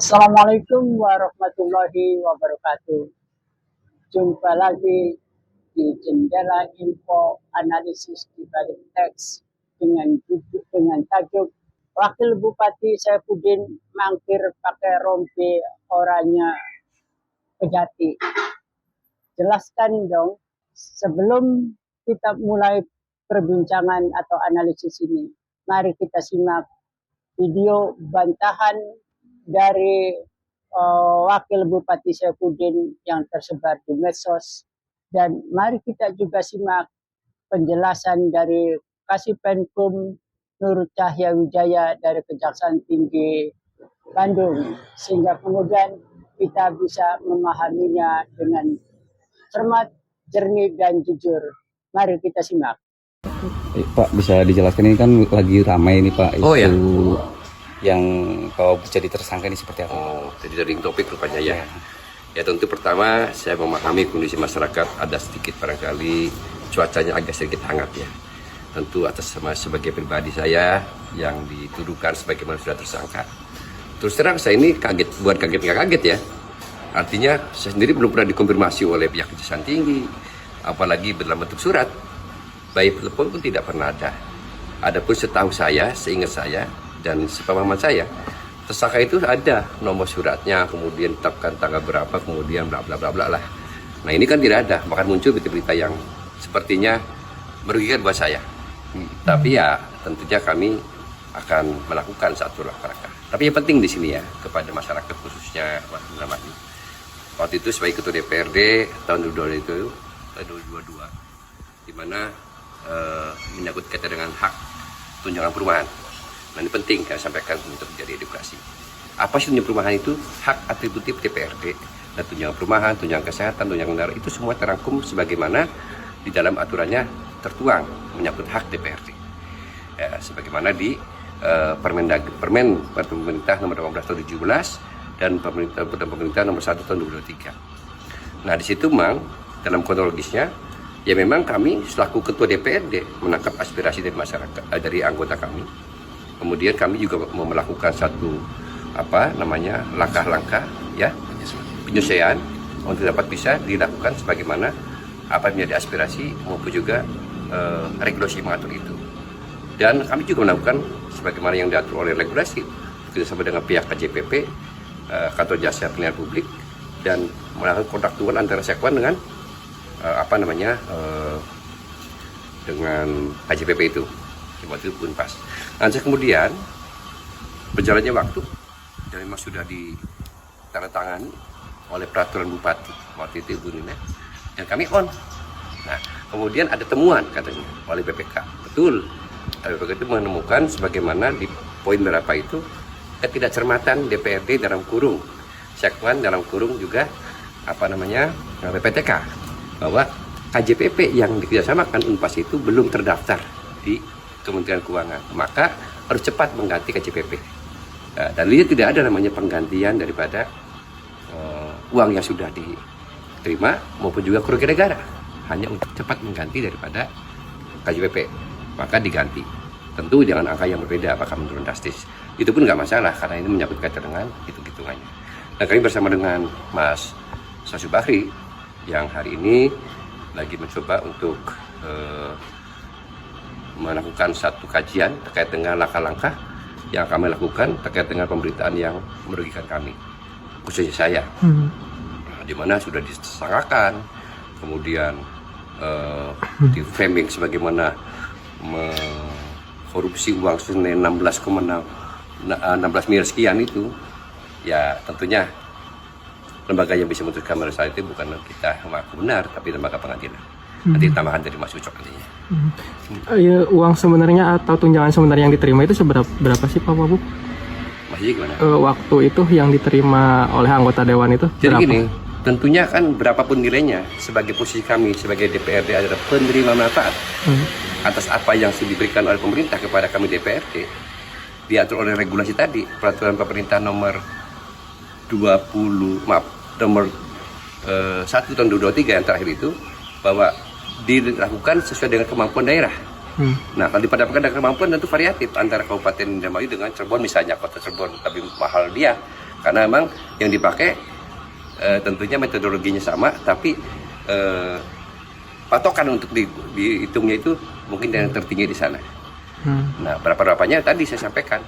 Assalamualaikum warahmatullahi wabarakatuh. Jumpa lagi di Jendela Info Analisis di Balik Teks dengan tajuk Wakil Bupati Saifuddin mangkir pakai rompi oranye Kejati. Jelaskan dong, sebelum kita mulai perbincangan atau analisis ini, mari kita simak video bantahan dari Wakil Bupati Saifuddin yang tersebar di medsos, dan mari kita juga simak penjelasan dari Kasipenkum Nur Cahya Wijaya dari Kejaksaan Tinggi Bandung, sehingga kemudian kita bisa memahaminya dengan cermat, jernih, dan jujur. Mari kita simak. Pak, bisa dijelaskan, ini kan lagi ramai ini Pak, Oh ya, yang kalau jadi tersangka ini seperti apa? jadi dari topik rupanya ya. Ya tentu pertama saya memahami kondisi masyarakat, ada sedikit barangkali cuacanya agak sedikit hangat ya. Tentu atas sebagai pribadi saya yang dituduhkan sebagaimana sudah tersangka. Terus terang saya ini kaget, bukan kaget nggak kaget ya. Artinya saya sendiri belum pernah dikonfirmasi oleh pihak Kejaksaan Tinggi, apalagi dalam bentuk surat. Baik telepon pun tidak pernah ada. Adapun setahu saya, seingat saya dan sepemahaman saya, tersangka itu ada nomor suratnya, kemudian tetapkan tanggal berapa, kemudian bla bla bla bla lah. Nah ini kan tidak ada, bahkan muncul berita-berita yang sepertinya merugikan buat saya. Tapi ya tentunya kami akan melakukan satu langkah. Tapi yang penting di sini ya kepada masyarakat khususnya waktu itu sebagai ketua DPRD tahun 2022, di mana menyangkut kaitan dengan hak tunjangan perumahan. Nah ini penting saya sampaikan untuk menjadi edukasi. Apa sih tunjangan perumahan itu? Hak atributif DPRD. Dan tunjangan perumahan, tunjangan kesehatan, tunjangan negara itu semua terangkum sebagaimana di dalam aturannya tertuang menyangkut hak DPRD. Ya, sebagaimana di Permen Pemerintah nomor 18 tahun 2017 dan Pemerintah nomor 1 tahun 2023. Nah di situ memang dalam kronologisnya ya memang kami selaku ketua DPRD menangkap aspirasi dari masyarakat, dari anggota kami. Kemudian kami juga mau melakukan satu langkah-langkah ya penyesuaian untuk dapat bisa dilakukan sebagaimana apa yang menjadi aspirasi maupun juga regulasi mengatur itu. Dan kami juga melakukan sebagaimana yang diatur oleh regulasi bekerjasama dengan pihak KJPP, Kantor Jasa Pelayanan Publik, dan melakukan kontraktual antara Sekwan dengan dengan KJPP itu. Waktu itu pun pas. Nanti kemudian berjalannya waktu dan memang sudah ditandatangani oleh peraturan bupati waktu itu Ibu Nina, dan kami on. Nah kemudian ada temuan katanya oleh BPK, betul. BPK itu menemukan sebagaimana di poin berapa itu ketidakcermatan DPRD dalam kurung Sekwan dalam kurung juga PPTK, bahwa KJPP yang dikerjasamakan Unpas itu belum terdaftar di Kementerian Keuangan, maka harus cepat mengganti KJPP. Dan ini tidak ada namanya penggantian daripada uang yang sudah diterima maupun juga kerugian negara, hanya untuk cepat mengganti daripada KJPP, maka diganti. Tentu dengan angka yang berbeda, apakah menurun drastis, itu pun nggak masalah karena ini menyangkut kaitan dengan hitung-hitungannya. Dan kami bersama dengan Mas Sasu Bahri yang hari ini lagi mencoba untuk melakukan satu kajian terkait dengan langkah-langkah yang kami lakukan terkait dengan pemberitaan yang merugikan kami, khususnya saya, di mana sudah disangkakan, kemudian di framing sebagaimana korupsi uang senilai 16 miliar sekian itu, ya tentunya lembaga yang bisa memutuskan masalah itu bukan kita mengaku benar, tapi lembaga pengadilan. Nanti tambahan dari Mas Ucok nantinya. Ya, uang sebenarnya atau tunjangan sebenarnya yang diterima itu berapa sih Pak Wabub? Masih gimana? Waktu itu yang diterima oleh anggota dewan itu jadi berapa? gini, tentunya kan berapapun nilainya, sebagai posisi kami sebagai DPRD adalah penerima manfaat atas apa yang sudah diberikan oleh pemerintah kepada kami DPRD, diatur oleh regulasi tadi, peraturan pemerintah nomor 1 tahun 2023 yang terakhir itu, bahwa dilakukan sesuai dengan kemampuan daerah. Nah, kalau dipadamkan dengan kemampuan tentu variatif antara Kabupaten Indramayu dengan Cirebon, misalnya kota Cirebon lebih mahal dia, Karena memang yang dipakai tentunya metodologinya sama, tapi patokan untuk dihitungnya itu mungkin yang tertinggi di sana. Nah, berapa-berapanya tadi saya sampaikan.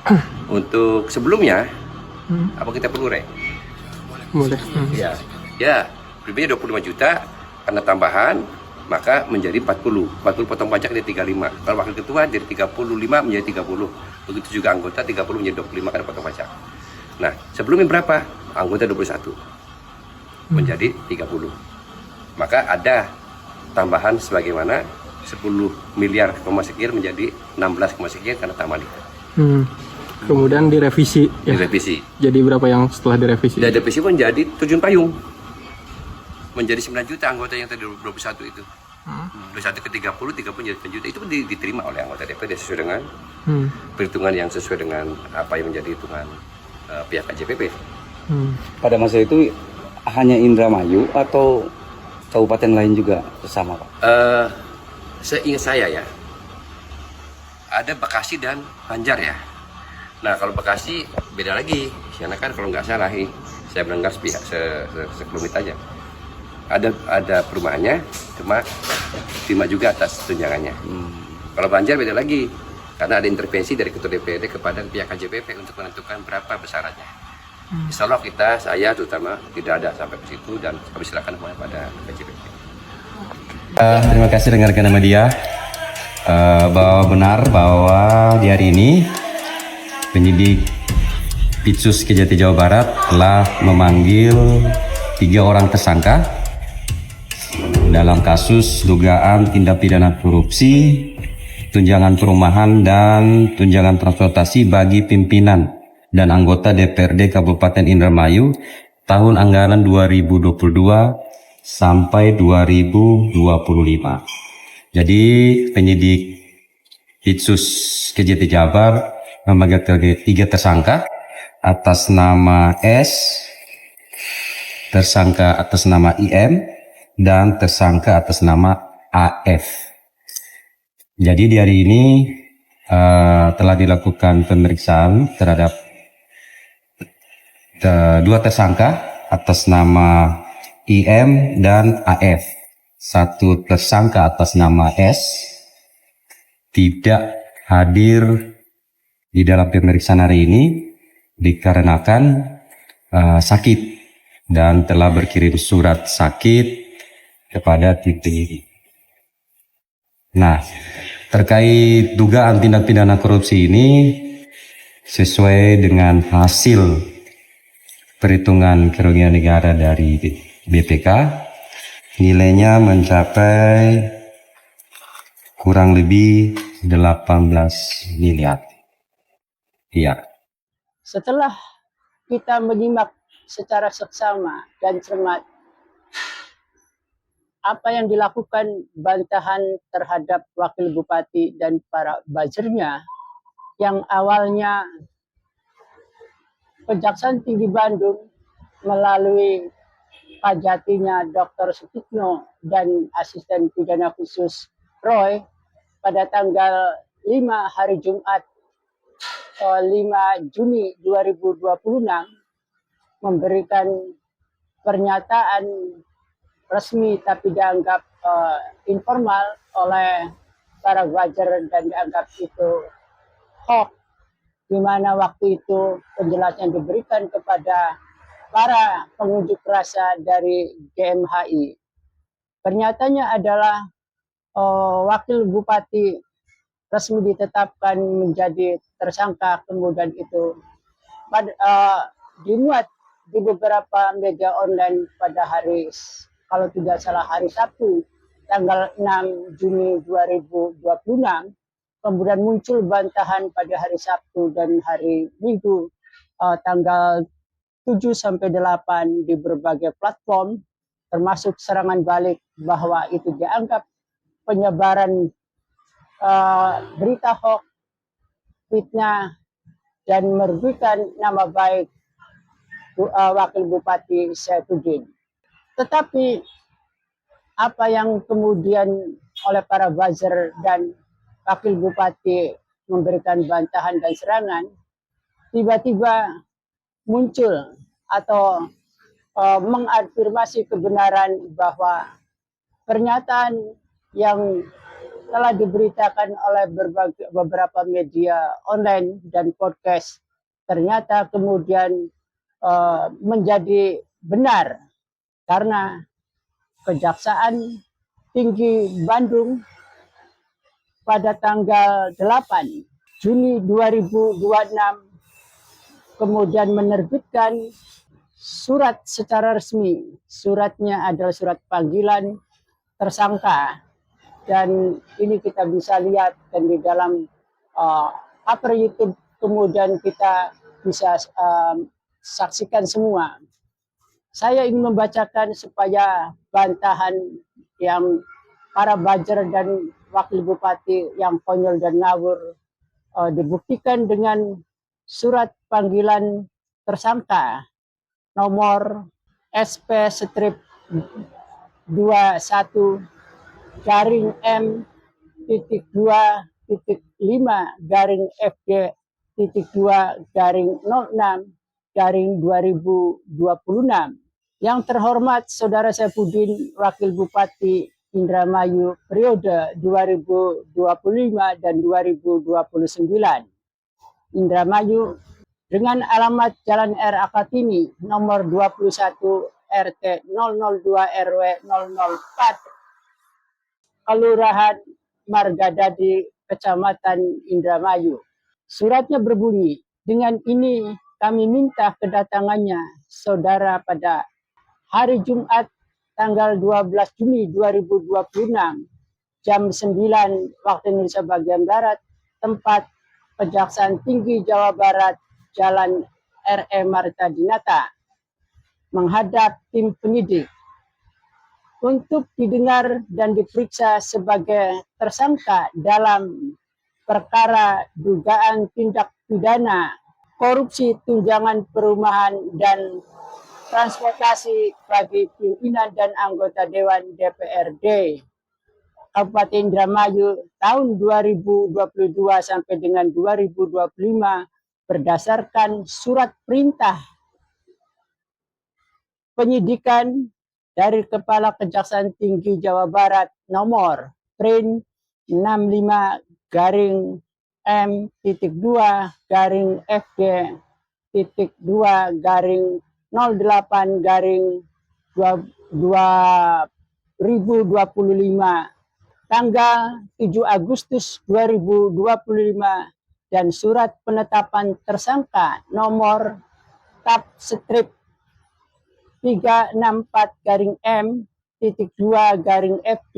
Untuk sebelumnya, apa kita perlu Boleh. Ya, preminya 25 juta, karena tambahan, maka menjadi 40. 40 potong pajak jadi 35. Kalau wakil ketua jadi 35 menjadi 30. Begitu juga anggota 30 menjadi 25 karena potong pajak. Nah, sebelumnya berapa? Anggota 21. Menjadi 30. Maka ada tambahan sebagaimana 10 miliar sekian menjadi 16, sekian karena tambahan itu. Kemudian direvisi. Direvisi. Jadi berapa yang setelah direvisi? Dan direvisi pun jadi terjun payung. Menjadi 9 juta anggota yang tadi 21 itu. 21 ke 30, 30 menjadi 9 juta. Itu pun diterima oleh anggota DPRD sesuai dengan perhitungan yang sesuai dengan apa yang menjadi hitungan pihak KJPP. Pada masa itu hanya Indramayu atau kabupaten lain juga sama, Pak? Seingat saya ya, ada Bekasi dan Banjar ya. Nah, kalau Bekasi beda lagi, karena kan kalau nggak salah, saya mendengar pihak sekelumit aja. Ada perumahannya, cuma terima juga atas tunjangannya. Kalau Banjar beda lagi, karena ada intervensi dari Ketua DPRD kepada pihak KJPP untuk menentukan berapa besarannya. Insya Allah saya terutama tidak ada sampai ke situ, dan kami silakan kepada KJPP. Terima kasih rekan-rekan media, bahwa benar bahwa di hari ini penyidik Pitsus Kejati Jawa Barat telah memanggil 3 orang tersangka dalam kasus dugaan tindak pidana korupsi, tunjangan perumahan dan tunjangan transportasi bagi pimpinan dan anggota DPRD Kabupaten Indramayu tahun anggaran 2022 sampai 2025. Jadi penyidik Pitsus Kejati Jabar memanggil 3 tersangka atas nama S, tersangka atas nama IM, dan tersangka atas nama AF. Jadi di hari ini telah dilakukan pemeriksaan terhadap 2 tersangka atas nama IM dan AF. 1 tersangka atas nama S tidak hadir di dalam pemeriksaan hari ini dikarenakan sakit dan telah berkirim surat sakit kepada TPI. Nah, terkait dugaan tindak pidana korupsi ini sesuai dengan hasil perhitungan kerugian negara dari BPK, nilainya mencapai kurang lebih 18 miliar. Iya. Setelah kita menyimak secara seksama dan cermat apa yang dilakukan bantahan terhadap wakil bupati dan para buzzernya, yang awalnya Kejaksaan Tinggi Bandung melalui Kajatinya Dr. Sutikno dan asisten pidana khusus Roy pada tanggal 5 hari Jumat 5 Juni 2026 memberikan pernyataan resmi tapi dianggap informal oleh para buzzer dan dianggap itu hoax, di mana waktu itu penjelasan diberikan kepada para pengunjuk rasa dari GMHI. Pernyataannya adalah wakil bupati resmi ditetapkan menjadi tersangka, kemudian itu dimuat di beberapa media online pada hari, kalau tidak salah hari Sabtu, tanggal 6 Juni 2026. Kemudian muncul bantahan pada hari Sabtu dan hari Minggu, tanggal 7-8 di berbagai platform, termasuk serangan balik bahwa itu dianggap penyebaran berita hoax, fitnah, dan merugikan nama baik Wakil Bupati Saifuddin. Tetapi apa yang kemudian oleh para buzzer dan Wakil Bupati memberikan bantahan dan serangan, tiba-tiba muncul atau mengafirmasi kebenaran bahwa pernyataan yang telah diberitakan oleh beberapa media online dan podcast ternyata kemudian menjadi benar, karena Kejaksaan Tinggi Bandung pada tanggal 8 Juni 2026 kemudian menerbitkan surat secara resmi. Suratnya adalah surat panggilan tersangka, dan ini kita bisa lihat dan di dalam upper YouTube kemudian kita bisa saksikan semua. Saya ingin membacakan supaya bantahan yang para buzzer dan wakil bupati yang konyol dan ngawur dibuktikan dengan surat panggilan tersangka nomor SP strip 21 garing M titik 2 titik 5 garing FG titik 2 garing 06 garing 2026. Yang terhormat Saudara Saifuddin, Wakil Bupati Indramayu periode 2025 dan 2029. Indramayu dengan alamat Jalan R. Akatini nomor 21 RT 002 RW 004 Kelurahan Margadadi Kecamatan Indramayu. Suratnya berbunyi, dengan ini kami minta kedatangannya saudara pada hari Jumat tanggal 12 Juni 2026 jam 9 waktu Indonesia bagian Barat, tempat Kejaksaan Tinggi Jawa Barat, Jalan R.E. Marta Dinata, menghadap tim penyidik untuk didengar dan diperiksa sebagai tersangka dalam perkara dugaan tindak pidana korupsi tunjangan perumahan dan transportasi bagi pimpinan dan anggota Dewan DPRD Kabupaten Indramayu tahun 2022 sampai dengan 2025 berdasarkan surat perintah penyidikan dari Kepala Kejaksaan Tinggi Jawa Barat nomor Prin 65 garing M.2 garing FG titik 2 garing 08 garing 2025 tanggal 7 Agustus 2025 dan surat penetapan tersangka nomor TAP strip 364 garing M titik 2 garing FG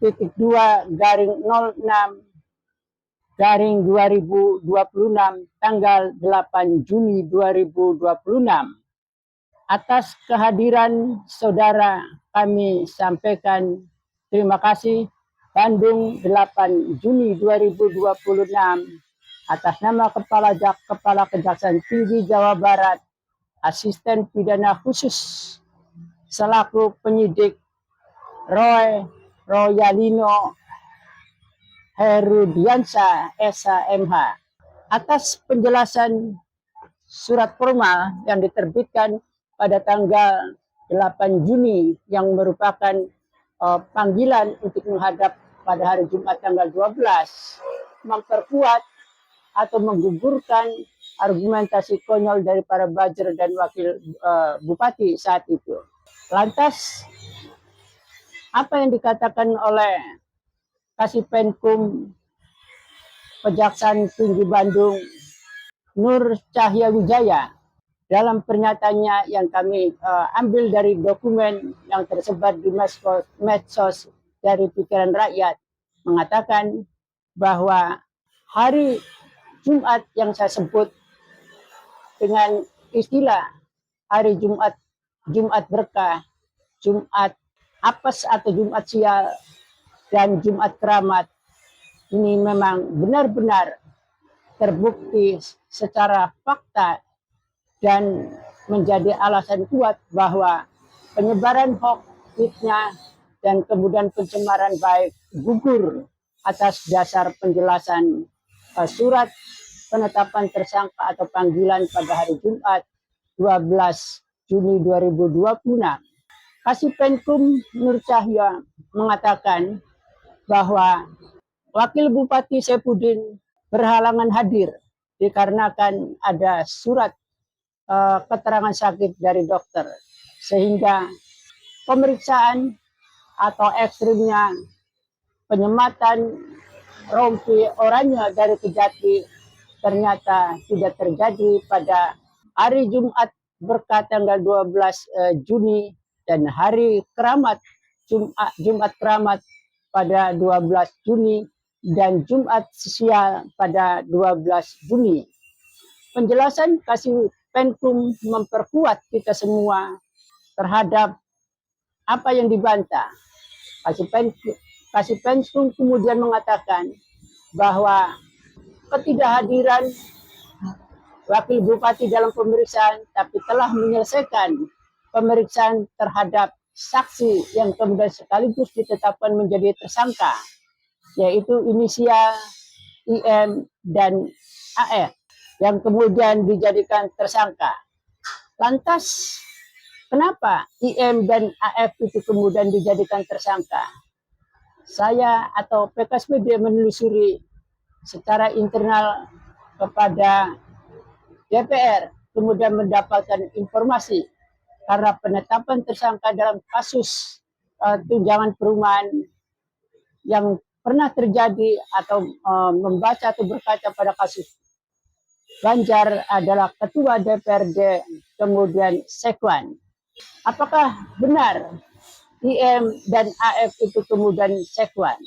titik 2 garing 06 garing 2026 tanggal 8 Juni 2026. Atas kehadiran saudara kami sampaikan terima kasih. Bandung 8 Juni 2026 atas nama Kepala Kejaksaan Tinggi Jawa Barat, Asisten Pidana Khusus selaku penyidik Roy Royalino Herudiansa SHMH atas penjelasan surat formal yang diterbitkan pada tanggal 8 Juni yang merupakan panggilan untuk menghadap pada hari Jumat tanggal 12 memperkuat atau menggugurkan argumentasi konyol dari para buzzer dan wakil bupati saat itu. Lantas apa yang dikatakan oleh Kasipenkum Kejaksaan Tinggi Bandung Nur Cahya Wijaya dalam pernyataannya yang kami ambil dari dokumen yang tersebar di medsos dari pikiran rakyat, mengatakan bahwa hari Jumat yang saya sebut dengan istilah hari Jumat, Jumat berkah, Jumat apes atau Jumat sial, dan Jumat keramat, ini memang benar-benar terbukti secara fakta dan menjadi alasan kuat bahwa penyebaran hoax, fitnah, dan kemudian pencemaran baik gugur atas dasar penjelasan surat penetapan tersangka atau panggilan pada hari Jumat 12 Juni 2026, Kasipenkum Nur Cahya mengatakan bahwa Wakil Bupati Saifuddin berhalangan hadir dikarenakan ada surat keterangan sakit dari dokter, sehingga pemeriksaan atau ekstrimnya penyematan rompi oranye dari Kejati ternyata tidak terjadi pada hari Jumat berkah tanggal 12 Juni dan hari keramat Jumat keramat pada 12 Juni dan Jumat sial pada 12 Juni. Penjelasan Kasipenkum memperkuat kita semua terhadap apa yang dibantah. Kasipenkum kemudian mengatakan bahwa ketidakhadiran Wakil Bupati dalam pemeriksaan tapi telah menyelesaikan pemeriksaan terhadap saksi yang kemudian sekaligus ditetapkan menjadi tersangka, yaitu inisial IM dan AF yang kemudian dijadikan tersangka. Lantas kenapa IM dan AF itu kemudian dijadikan tersangka? Saya atau PKSPD menelusuri secara internal kepada DPR, kemudian mendapatkan informasi karena penetapan tersangka dalam kasus tunjangan perumahan yang pernah terjadi atau membaca atau berkaca pada kasus Banjar adalah Ketua DPRD kemudian Sekwan. Apakah benar IM dan AF itu kemudian Sekwan?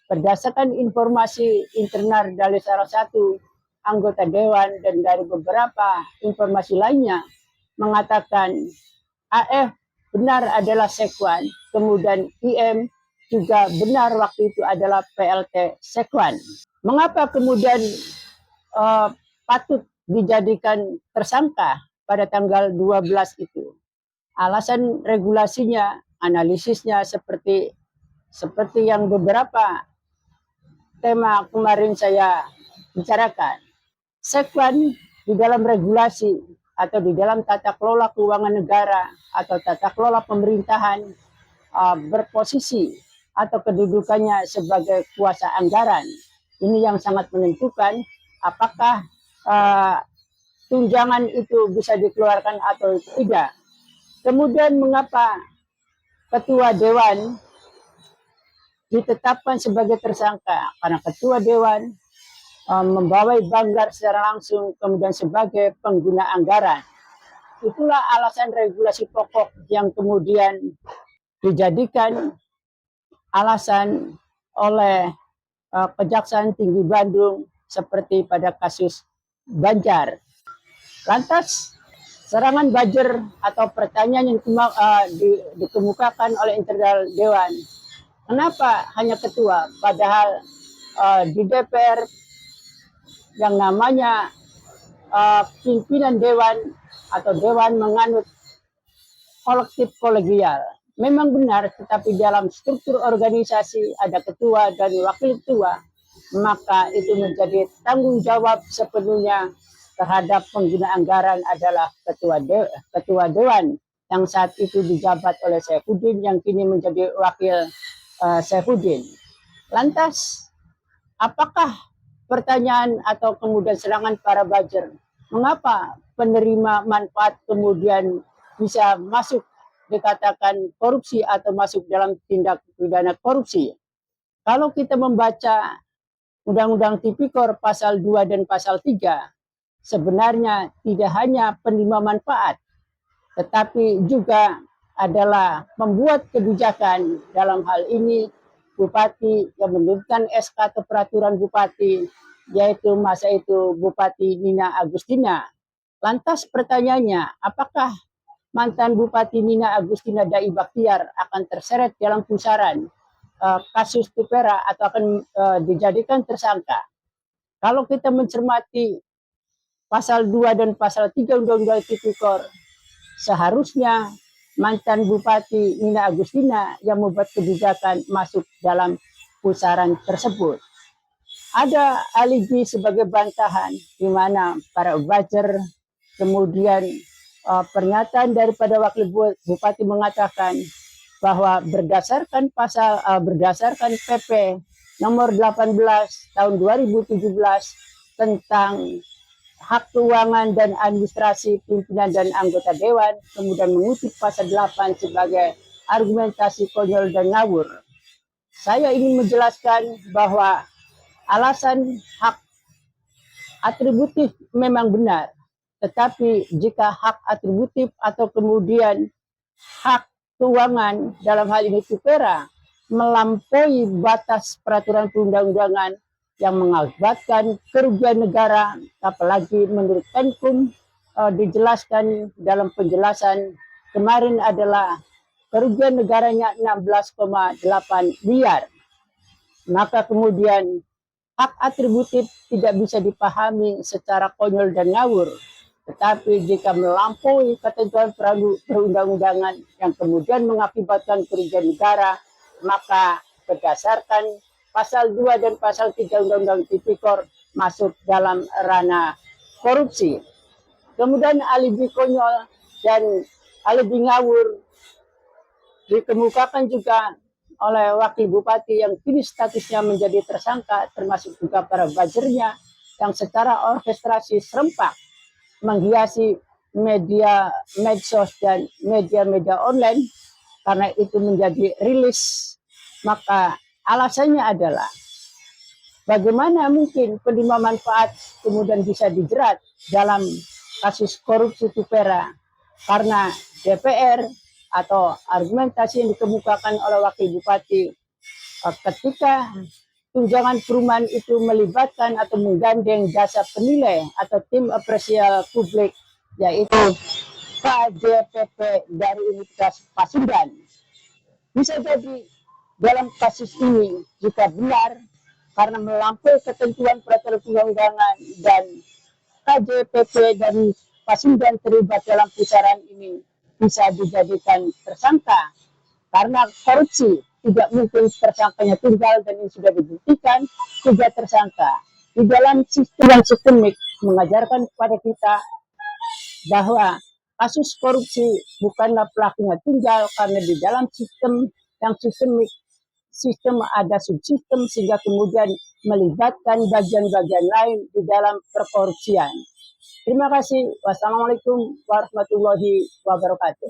Berdasarkan informasi internal dari salah satu anggota dewan dan dari beberapa informasi lainnya mengatakan AF benar adalah Sekwan, kemudian IM juga benar waktu itu adalah PLT Sekwan. Mengapa kemudian patut dijadikan tersangka pada tanggal 12 itu? Alasan regulasinya, analisisnya seperti yang beberapa tema kemarin saya bicarakan. Sekwan di dalam regulasi atau di dalam tata kelola keuangan negara atau tata kelola pemerintahan berposisi atau kedudukannya sebagai kuasa anggaran. Ini yang sangat menentukan apakah tunjangan itu bisa dikeluarkan atau tidak. Kemudian mengapa Ketua Dewan ditetapkan sebagai tersangka? Karena Ketua Dewan membawai Banggar secara langsung kemudian sebagai pengguna anggaran. Itulah alasan regulasi pokok yang kemudian dijadikan alasan oleh Kejaksaan Tinggi Bandung seperti pada kasus Banjar. Lantas serangan buzzer atau pertanyaan yang dikemukakan oleh internal Dewan, kenapa hanya ketua, padahal di DPR yang namanya pimpinan Dewan atau Dewan menganut kolektif kolegial. Memang benar, tetapi dalam struktur organisasi ada ketua dan wakil ketua, maka itu menjadi tanggung jawab sepenuhnya terhadap pengguna anggaran adalah ketua Dewan yang saat itu dijabat oleh Saifuddin yang kini menjadi wakil Saifuddin. Lantas, apakah pertanyaan atau kemudian serangan para buzzer, mengapa penerima manfaat kemudian bisa masuk dikatakan korupsi atau masuk dalam tindak pidana korupsi? Kalau kita membaca Undang-Undang Tipikor pasal 2 dan pasal 3, sebenarnya tidak hanya penerima manfaat, tetapi juga adalah membuat kebijakan. Dalam hal ini Bupati yang menerbitkan SK atau peraturan Bupati, yaitu masa itu Bupati Nina Agustina. Lantas pertanyaannya, apakah mantan Bupati Nina Agustina Dai Bakhtiar akan terseret dalam pusaran kasus Tupera atau akan dijadikan tersangka? Kalau kita mencermati pasal 2 dan pasal 3 Undang-Undang Tipikor, seharusnya mantan Bupati Nina Agustina yang membuat kebijakan masuk dalam pusaran tersebut. Ada alibi sebagai bantahan di mana para buzzer kemudian pernyataan daripada Wakil Bupati mengatakan bahwa berdasarkan berdasarkan PP nomor 18 tahun 2017 tentang hak keuangan dan administrasi pimpinan dan anggota dewan, kemudian mengutip pasal 8 sebagai argumentasi konyol dan ngawur. Saya ingin menjelaskan bahwa alasan hak atributif memang benar, tetapi jika hak atributif atau kemudian hak keuangan dalam hal ini TUPERA melampaui batas peraturan perundang-undangan yang mengakibatkan kerugian negara, apalagi menurut Menkum dijelaskan dalam penjelasan kemarin adalah kerugian negaranya 16,8 miliar. Maka kemudian hak atributif tidak bisa dipahami secara konyol dan ngawur. Tetapi jika melampaui ketentuan perundang-undangan yang kemudian mengakibatkan kerugian negara, maka berdasarkan pasal 2 dan pasal 3 Undang-Undang Tipikor masuk dalam ranah korupsi. Kemudian alibi konyol dan alibi ngawur dikemukakan juga oleh Wakil Bupati yang kini statusnya menjadi tersangka, termasuk juga para buzzer-nya yang secara orkestrasi serempak menghiasi media medsos dan media-media online karena itu menjadi rilis. Maka alasannya adalah bagaimana mungkin penerima manfaat kemudian bisa dijerat dalam kasus korupsi TUPERA, karena DPR atau argumentasi yang dikemukakan oleh Wakil Bupati ketika tunjangan perumahan itu melibatkan atau menggandeng jasa penilai atau tim apresial publik, yaitu KJPP dari Universitas Pasundan. Bisa jadi dalam kasus ini jika benar karena melampaui ketentuan peraturan perundang-undangan dan KJPP dari Pasundan terlibat dalam pusaran ini, bisa dijadikan tersangka karena korupsi. Tidak mungkin tersangkanya tunggal dan ini sudah dibuktikan 3 tersangka. Di dalam sistem yang sistemik mengajarkan kepada kita bahwa kasus korupsi bukanlah pelakunya tunggal, karena di dalam sistem yang sistemik, sistem ada subsistem sehingga kemudian melibatkan bagian-bagian lain di dalam perkorupsian. Terima kasih. Wassalamualaikum warahmatullahi wabarakatuh.